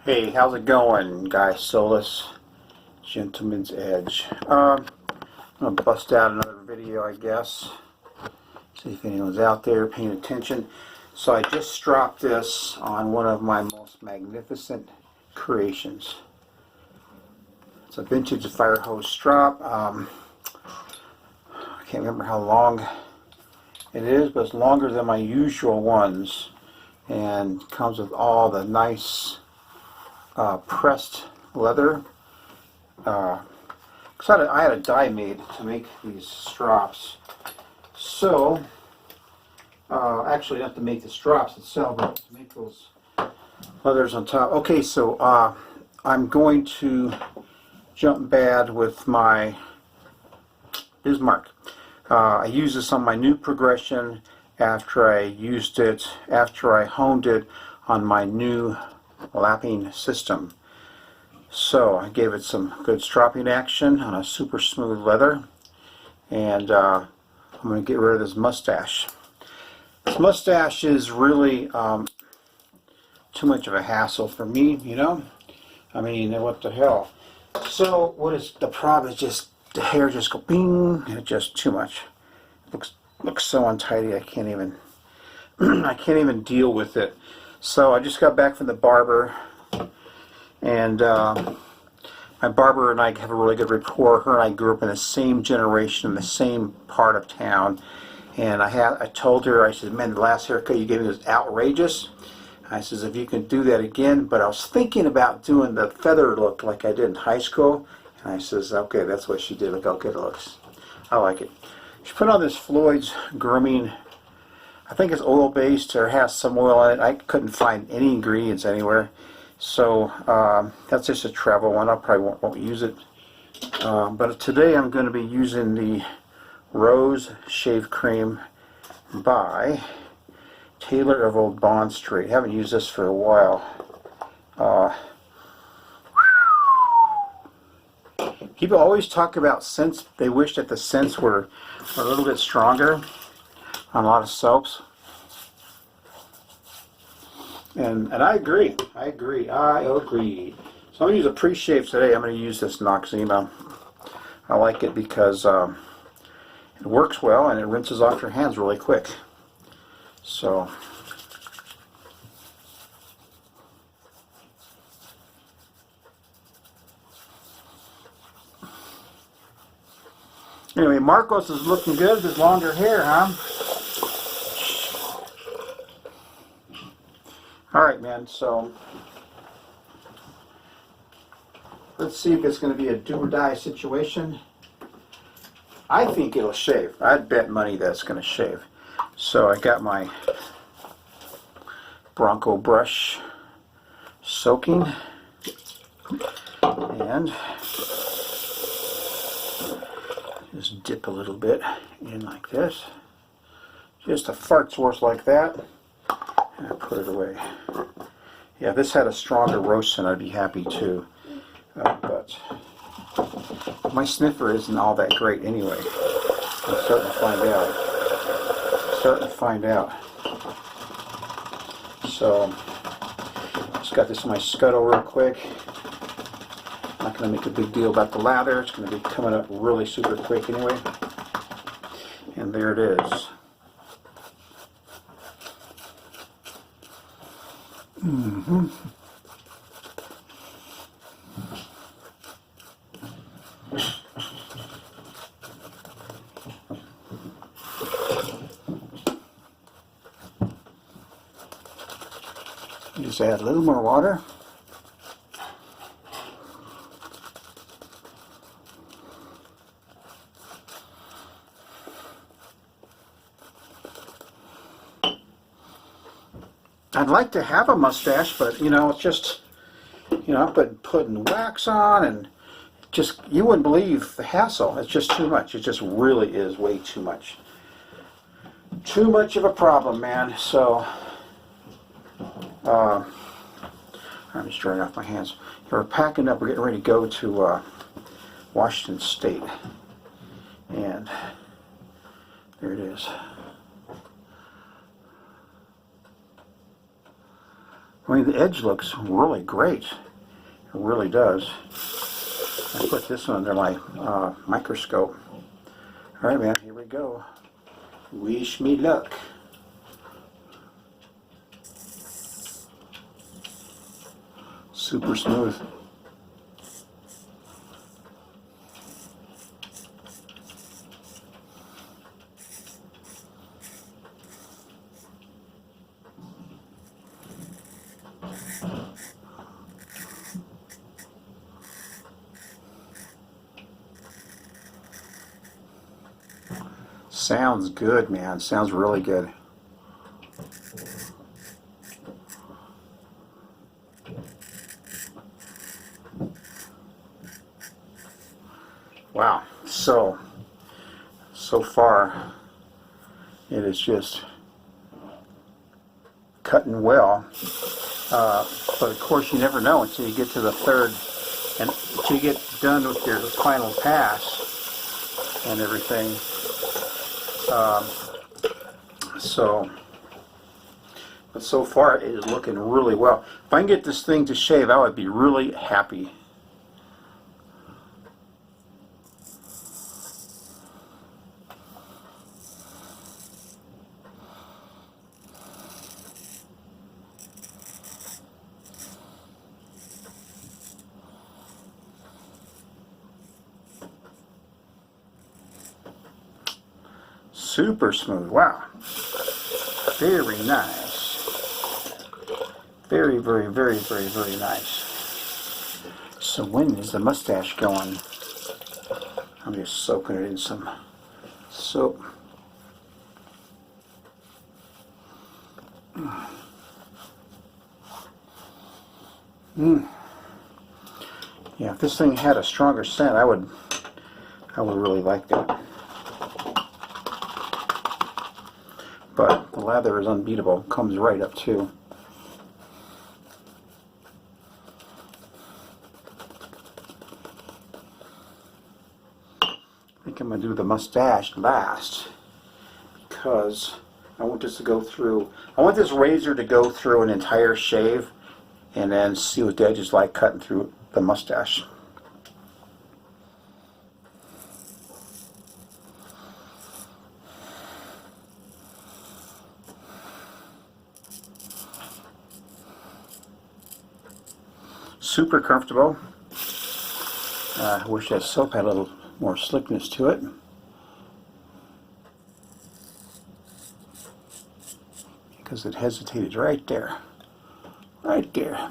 Hey, how's it going, Guy Solis, Gentleman's Edge? I'm going to bust out another video, I guess. See if anyone's out there paying attention. So I just dropped this on one of my most magnificent creations. It's a vintage fire hose strop. I can't remember how long it is, but it's longer than my usual ones. And comes with all the nice pressed leather. I had a die made to make these strops. So, actually not to make the strops itself, but to make those leathers on top. Okay, so I'm going to jump bad with my Bismarck. I used this on my new progression after I honed it on my new lapping system. So I gave it some good stropping action on a super smooth leather, and I'm going to get rid of this mustache. This mustache is really too much of a hassle for me, you know. I mean, what the hell. So what is the problem? Is just the hair just go bing, and it's just too much. It looks so untidy. I can't even I can't even deal with it. So I just got back from the barber, and my barber and I have a really good rapport. Her and I grew up in the same generation, in the same part of town. And I told her, I said, man, the last haircut you gave me was outrageous. I says, if you can do that again. But I was thinking about doing the feather look like I did in high school. And I says, okay, that's what she did. Look how good it looks. I like it. She put on this Floyd's grooming. I think it's oil-based or has some oil in it. I couldn't find any ingredients anywhere. So that's just a travel one. I probably won't use it. But today I'm going to be using the Rose Shave Cream by Taylor of Old Bond Street. I haven't used this for a while. People always talk about scents. They wish that the scents were a little bit stronger on a lot of soaps. And I agree. I agree. So I'm going to use a pre-shave today. I'm going to use this Noxzema. I like it because it works well and it rinses off your hands really quick. So anyway, Marcos is looking good with his longer hair, huh? Alright, man, so let's see if it's going to be a do or die situation. I think it'll shave. I'd bet money that it's going to shave. So I got my Bronco brush soaking, and just dip a little bit in like this. Just a fart's worth like that. And I put it away. Yeah, if this had a stronger roast scent, I'd be happy too. But my sniffer isn't all that great anyway. I'm starting to find out. So, just got this in my scuttle real quick. Not going to make a big deal about the lather. It's going to be coming up really super quick anyway. And there it is. Just add a little more water. I'd like to have a mustache, but you know, it's just, you know, I've been putting wax on, and just, you wouldn't believe the hassle. It's just too much. It just really is way too much. Too much of a problem, man. So I'm just drying off my hands. We're packing up. We're getting ready to go to Washington State, and there it is. I mean, the edge looks really great. It really does. I put this under my microscope. All right, man, here we go. Wish me luck. Super smooth. Sounds good, man. Sounds really good. Wow. So far, it is just cutting well. But of course, you never know until you get to the third, and until you get done with your final pass and everything. But so far it is looking really well. If I can get this thing to shave, I would be really happy. Super smooth. Wow. Very nice. Very, very, very, very, very nice. So when is the mustache going? I'm just soaking it in some soap. Yeah, if this thing had a stronger scent, I would really like that. But the lather is unbeatable. Comes right up too. I think I'm going to do the mustache last because I want this to go through. I want this razor to go through an entire shave and then see what the edge is like cutting through the mustache. Super comfortable. I wish that soap had a little more slickness to it. Because it hesitated right there. Right there.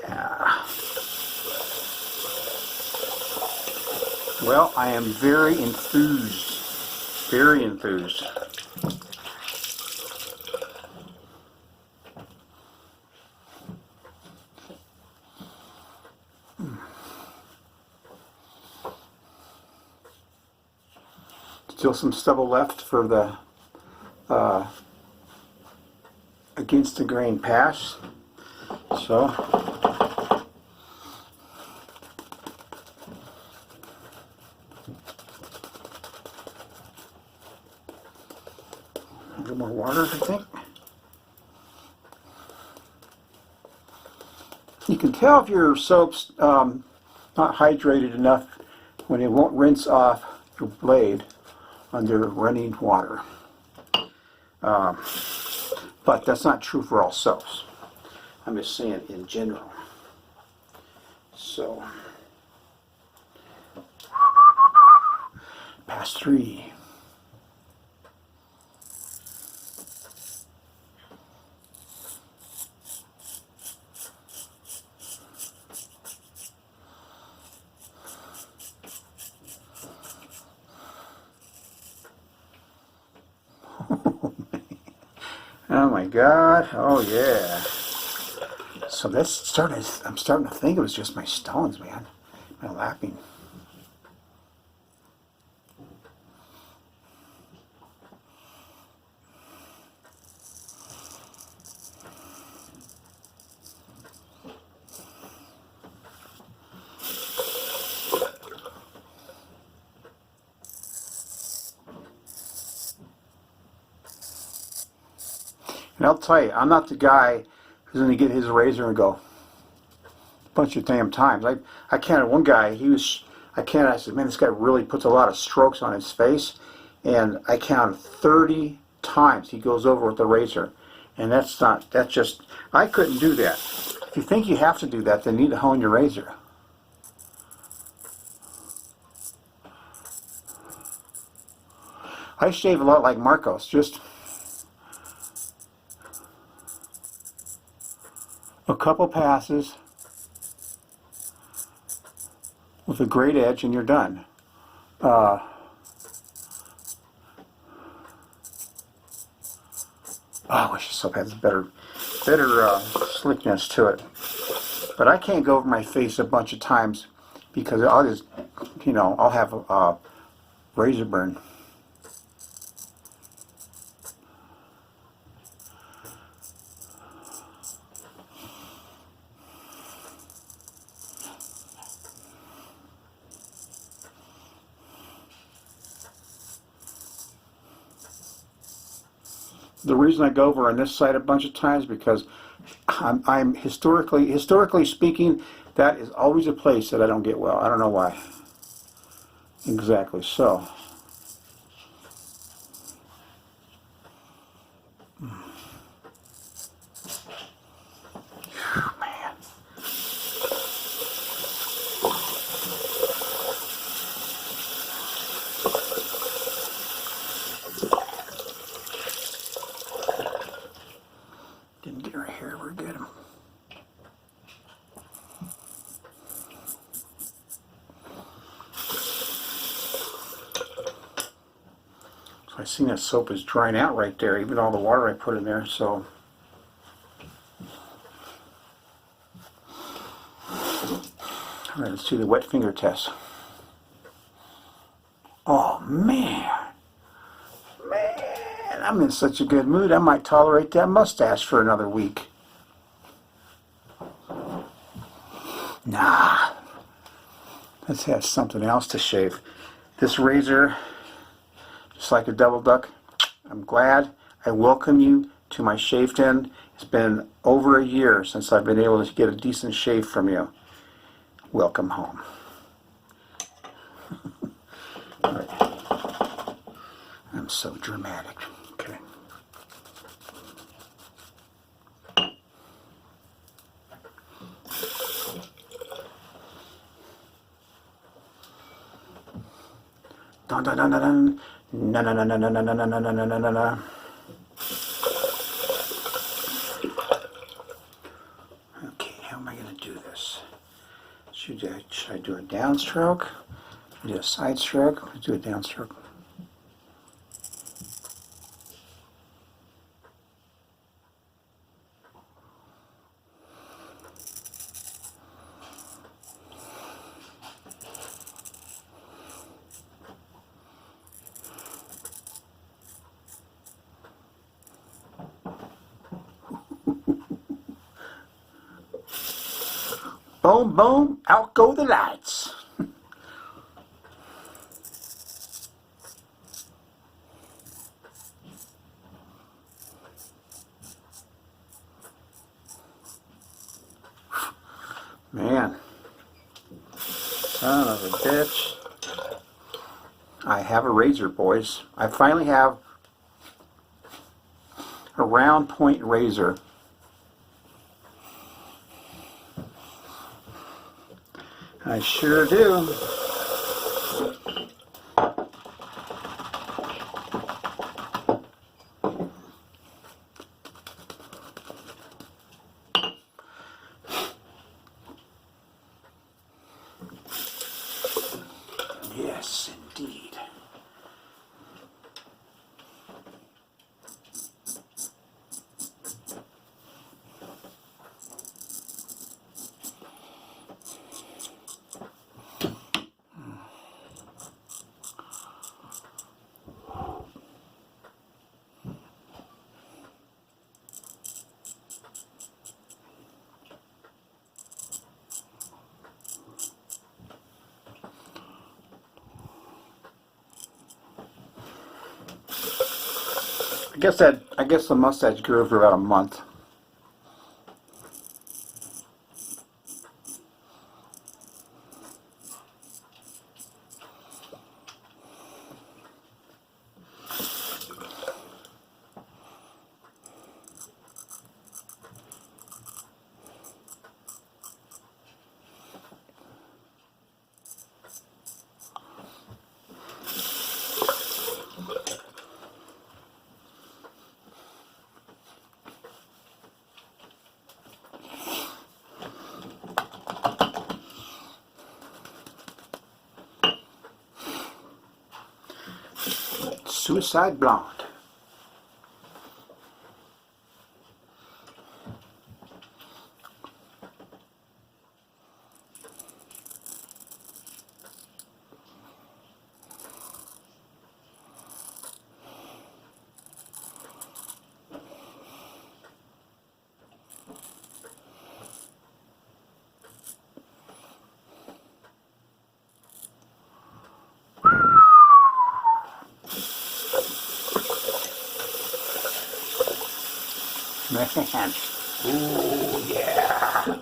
Yeah. Well, I am very enthused. Very enthused. Still some stubble left for the against the grain pass. So a little more water, I think. You can tell if your soap's not hydrated enough when it won't rinse off your blade under running water. But that's not true for all soaps. I'm just saying in general. So, pass 3. Oh my God! Oh yeah! So that's starting. I'm starting to think it was just my stones, man. My lapping. And I'll tell you, I'm not the guy who's going to get his razor and go a bunch of damn times. I counted one guy, I said, man, this guy really puts a lot of strokes on his face. And I counted 30 times he goes over with the razor. And that's just, I couldn't do that. If you think you have to do that, then you need to hone your razor. I shave a lot like Marcos, just a couple passes with a great edge and you're done. I wish this soap has better slickness to it. But I can't go over my face a bunch of times because I'll just, I'll have a razor burn. The reason I go over on this side a bunch of times because I'm historically speaking, that is always a place that I don't get well. I don't know why. Exactly so. Man. Didn't get right here. We're good. So I seen that soap is drying out right there, even all the water I put in there. So all right, let's do the wet finger test. Oh man. I'm in such a good mood, I might tolerate that mustache for another week. Nah. Let's have something else to shave. This razor, just like a double duck, I'm glad. I welcome you to my shave den. It's been over a year since I've been able to get a decent shave from you. Welcome home. All right. I'm so dramatic. Okay. Dun dun dun dun dun. Na na na na na na na na na na na na. Okay, how am I going to do this? Should I do a downstroke? Do a side stroke? Let's do a downstroke. Boom, boom, out go the lights. Man, son of a bitch. I have a razor, boys. I finally have a round point razor. I sure do. Yes, indeed. I guess the mustache grew for about a month. Suicide Blonde. Man. Ooh, yeah.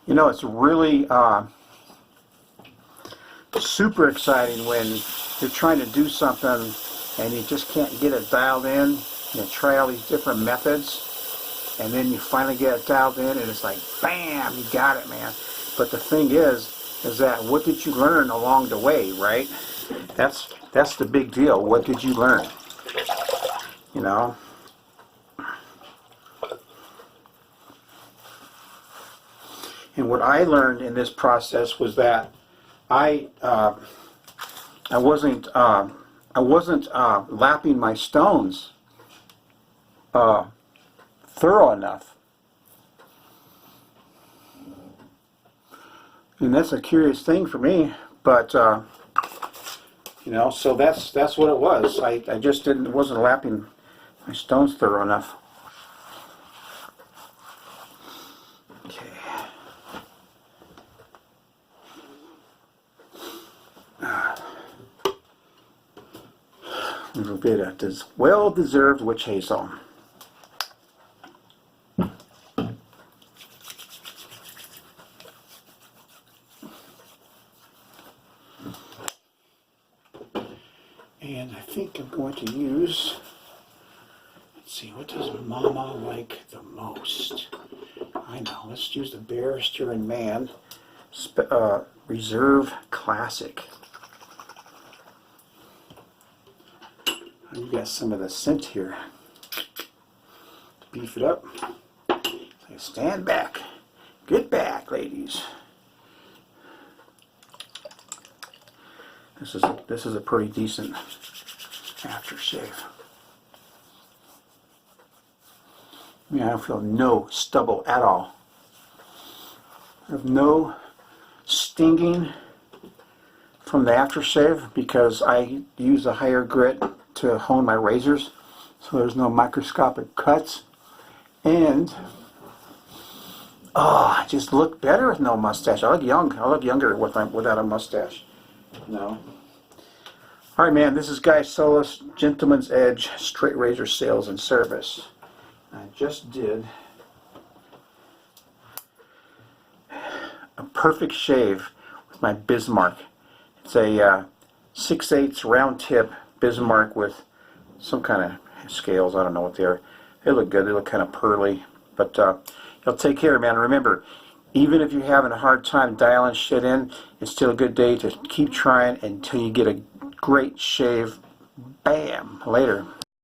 You know, it's really super exciting when you're trying to do something and you just can't get it dialed in. You try all these different methods, and then you finally get it dialed in, and it's like, bam, you got it, man. But the thing is that what did you learn along the way, right? That's the big deal. What did you learn? You know? And what I learned in this process was that I wasn't lapping my stones thorough enough. And that's a curious thing for me, but you know, so that's what it was. I just wasn't lapping my stones thorough enough. Okay. A little bit of this well-deserved witch hazel. And I think I'm going to use, let's see, what does Mama like the most? I know, let's use the Barrister and Man Reserve Classic. You got some of the scent here. Beef it up. So stand back. Get back, ladies. This is a pretty decent aftershave. I mean, I feel no stubble at all. I have no stinging from the aftershave because I use a higher grit to hone my razors, so there's no microscopic cuts. And I just look better with no mustache. I look young. I look younger without a mustache. No. All right, man. This is Guy Solis, Gentleman's Edge, Straight Razor Sales and Service. I just did a perfect shave with my Bismarck. It's a 6/8 round tip Bismarck with some kind of scales. I don't know what they are. They look good. They look kind of pearly. But you'll take care, man. Remember, even if you're having a hard time dialing shit in, it's still a good day to keep trying until you get a great shave. Bam. Later.